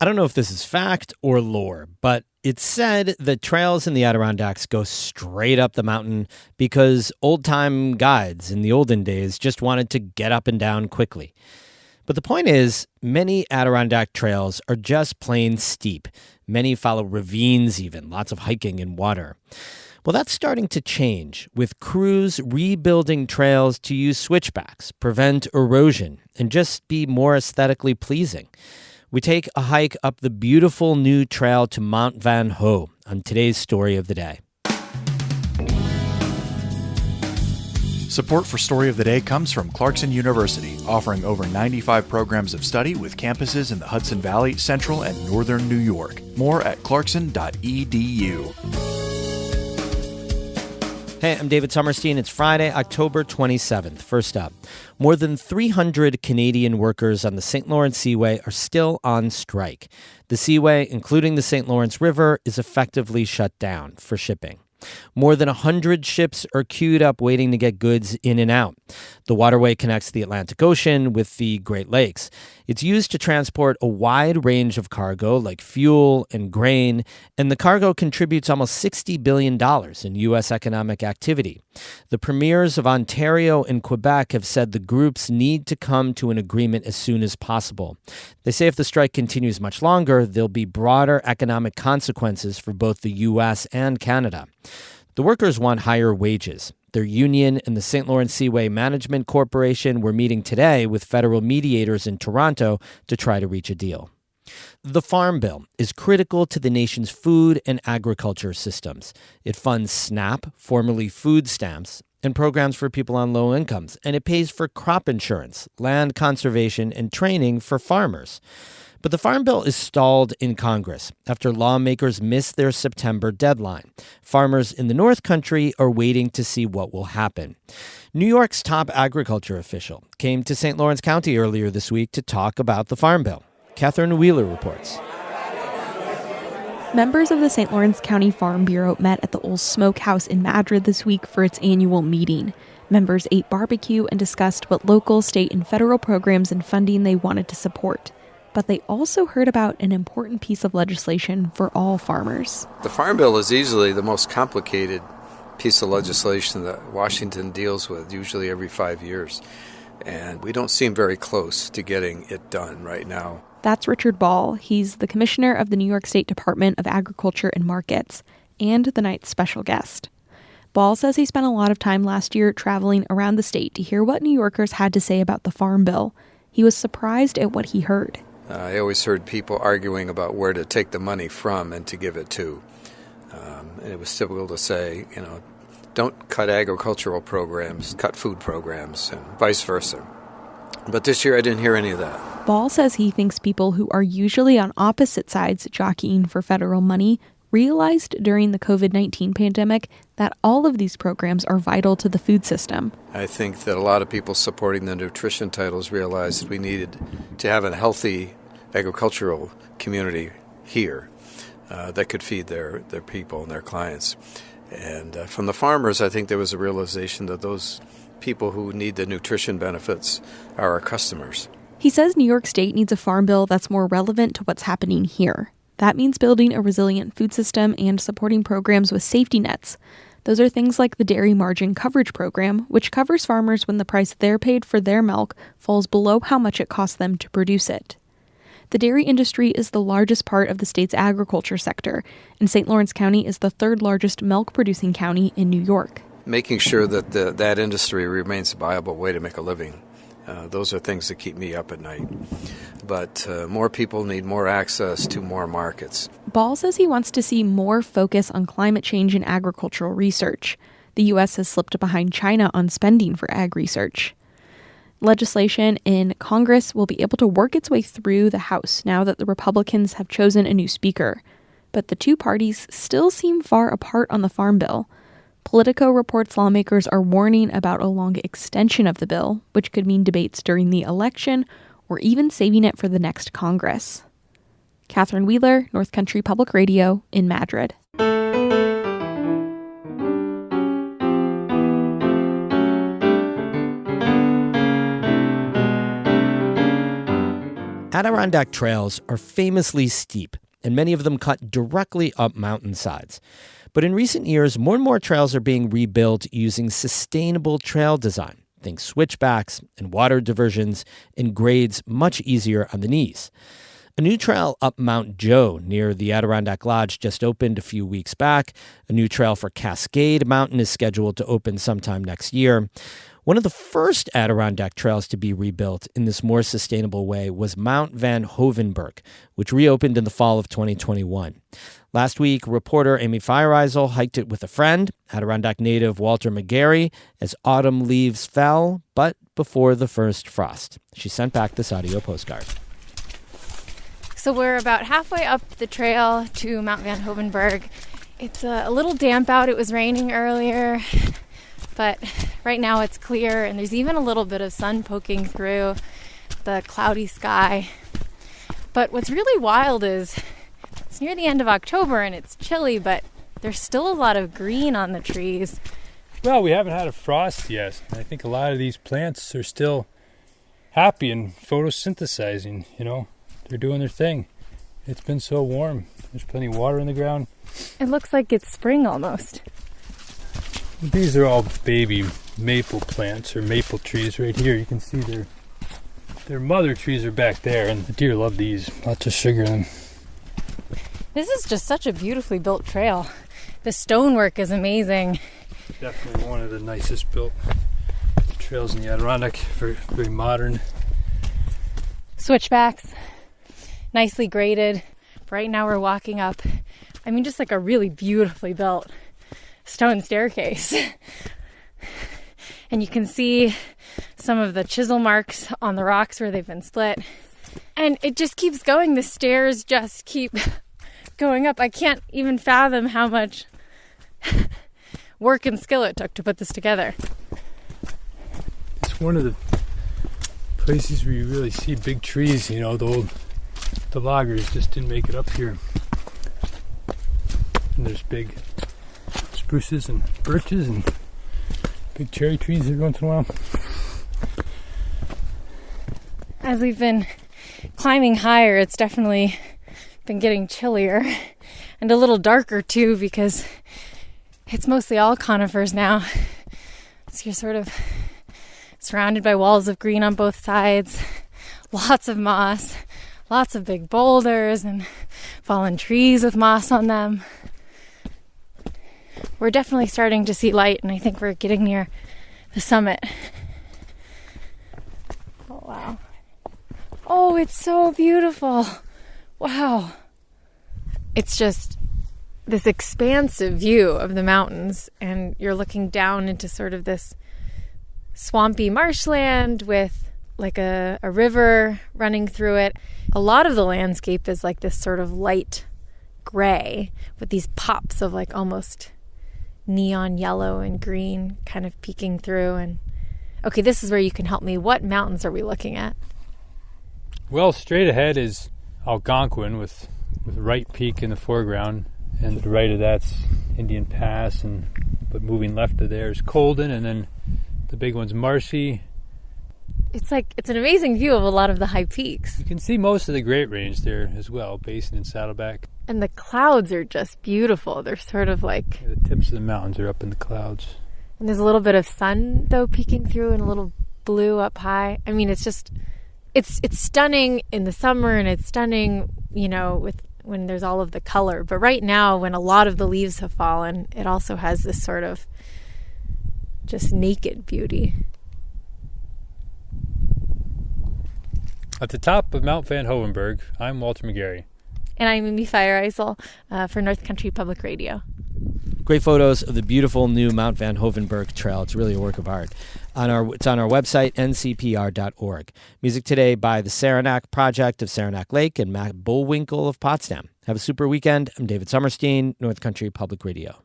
I don't know if this is fact or lore, but it's said that trails in the Adirondacks go straight up the mountain because old-time guides in the olden days just wanted to get up and down quickly. But the point is, many Adirondack trails are just plain steep. Many follow ravines even, lots of hiking and water. Well, that's starting to change, with crews rebuilding trails to use switchbacks, prevent erosion, and just be more aesthetically pleasing. We take a hike up the beautiful new trail to Mount Van Ho on today's Story of the Day. Support for Story of the Day comes from Clarkson University, offering over 95 programs of study with campuses in the Hudson Valley, Central, and Northern New York. More at clarkson.edu. Hey, I'm David Sommerstein. It's Friday, October 27th. First up, more than 300 Canadian workers on the St. Lawrence Seaway are still on strike. The Seaway, including the St. Lawrence River, is effectively shut down for shipping. More than 100 ships are queued up waiting to get goods in and out. The waterway connects the Atlantic Ocean with the Great Lakes. It's used to transport a wide range of cargo like fuel and grain, and the cargo contributes almost $60 billion in U.S. economic activity. The premiers of Ontario and Quebec have said the groups need to come to an agreement as soon as possible. They say if the strike continues much longer, there'll be broader economic consequences for both the U.S. and Canada. The workers want higher wages. Their union and the St. Lawrence Seaway Management Corporation were meeting today with federal mediators in Toronto to try to reach a deal. The Farm Bill is critical to the nation's food and agriculture systems. It funds SNAP, formerly food stamps, and programs for people on low incomes, and it pays for crop insurance, land conservation, and training for farmers. But the Farm Bill is stalled in Congress after lawmakers missed their September deadline. Farmers in the North Country are waiting to see what will happen. New York's top agriculture official came to St. Lawrence County earlier this week to talk about the Farm Bill. Catherine Wheeler reports. Members of the St. Lawrence County Farm Bureau met at the Old Smokehouse in Madrid this week for its annual meeting. Members ate barbecue and discussed what local, state, and federal programs and funding they wanted to support. But they also heard about an important piece of legislation for all farmers. The Farm Bill is easily the most complicated piece of legislation that Washington deals with, usually every 5 years. And we don't seem very close to getting it done right now. That's Richard Ball. He's the commissioner of the New York State Department of Agriculture and Markets, and the night's special guest. Ball says he spent a lot of time last year traveling around the state to hear what New Yorkers had to say about the Farm Bill. He was surprised at what he heard. I always heard people arguing about where to take the money from and to give it to. And it was typical to say, don't cut agricultural programs, cut food programs, and vice versa. But this year I didn't hear any of that. Ball says he thinks people who are usually on opposite sides jockeying for federal money realized during the COVID-19 pandemic that all of these programs are vital to the food system. I think that a lot of people supporting the nutrition titles realized we needed to have a healthy agricultural community here that could feed their people and their clients. And from the farmers, I think there was a realization that those people who need the nutrition benefits are our customers. He says New York State needs a farm bill that's more relevant to what's happening here. That means building a resilient food system and supporting programs with safety nets. Those are things like the Dairy Margin Coverage Program, which covers farmers when the price they're paid for their milk falls below how much it costs them to produce it. The dairy industry is the largest part of the state's agriculture sector, and St. Lawrence County is the third largest milk-producing county in New York. Making sure that that industry remains a viable way to make a living. Those are things that keep me up at night. But more people need more access to more markets. Ball says he wants to see more focus on climate change and agricultural research. The U.S. has slipped behind China on spending for ag research. Legislation in Congress will be able to work its way through the House now that the Republicans have chosen a new speaker. But the two parties still seem far apart on the Farm Bill. Politico reports lawmakers are warning about a long extension of the bill, which could mean debates during the election or even saving it for the next Congress. Catherine Wheeler, North Country Public Radio in Madrid. Adirondack trails are famously steep, and many of them cut directly up mountainsides. But in recent years, more and more trails are being rebuilt using sustainable trail design. Think switchbacks and water diversions and grades much easier on the knees. A new trail up Mount Joe near the Adirondack Lodge just opened a few weeks back. A new trail for Cascade Mountain is scheduled to open sometime next year. One of the first Adirondack trails to be rebuilt in this more sustainable way was Mount Van Hoevenberg, which reopened in the fall of 2021. Last week, reporter Amy Feiereisel hiked it with a friend, Adirondack native Walter McGarry, as autumn leaves fell, but before the first frost. She sent back this audio postcard. So we're about halfway up the trail to Mount Van Hoevenberg. It's a little damp out. It was raining earlier, but right now it's clear, and there's even a little bit of sun poking through the cloudy sky. But what's really wild is it's near the end of October and it's chilly, but there's still a lot of green on the trees. Well, we haven't had a frost yet. I think a lot of these plants are still happy and photosynthesizing, They're doing their thing. It's been so warm. There's plenty of water in the ground. It looks like it's spring almost. These are all baby maple plants or maple trees right here. You can see their mother trees are back there, and the deer love these. Lots of sugar in them. This is just such a beautifully built trail. The stonework is amazing. Definitely one of the nicest built trails in the Adirondack. Very, very modern. Switchbacks. Nicely graded. Right now we're walking up, just like a really beautifully built stone staircase. And you can see some of the chisel marks on the rocks where they've been split. And it just keeps going. The stairs just keep going up. I can't even fathom how much work and skill it took to put this together. It's one of the places where you really see big trees, the loggers just didn't make it up here. And there's big spruces and birches and big cherry trees every once in a while. As we've been climbing higher, it's definitely been getting chillier and a little darker too, because it's mostly all conifers now. So you're sort of surrounded by walls of green on both sides, lots of moss, lots of big boulders and fallen trees with moss on them. We're definitely starting to see light, and I think we're getting near the summit. Oh, wow. Oh, it's so beautiful. Wow. It's just this expansive view of the mountains, and you're looking down into sort of this swampy marshland with like a river running through it. A lot of the landscape is like this sort of light gray with these pops of like almost neon yellow and green kind of peeking through. And okay, this is where you can help me. What mountains are we looking at? Well, straight ahead is Algonquin with Wright Peak in the foreground, and to the right of that's Indian Pass, but moving left of there is Colden, and then the big one's Marcy. It's an amazing view of a lot of the high peaks. You can see most of the Great Range there as well, Basin and Saddleback. And the clouds are just beautiful. They're sort of like... Yeah, the tips of the mountains are up in the clouds. And there's a little bit of sun, though, peeking through, and a little blue up high. It's just... It's stunning in the summer, and it's stunning, when there's all of the color. But right now, when a lot of the leaves have fallen, it also has this sort of just naked beauty. At the top of Mount Van Hoevenberg, I'm Walter McGarry. And I'm Amy Feiereisel for North Country Public Radio. Great photos of the beautiful new Mount Van Hoevenberg Trail. It's really a work of art. It's on our website, ncpr.org. Music today by the Saranac Project of Saranac Lake and Matt Bullwinkle of Potsdam. Have a super weekend. I'm David Summerstein, North Country Public Radio.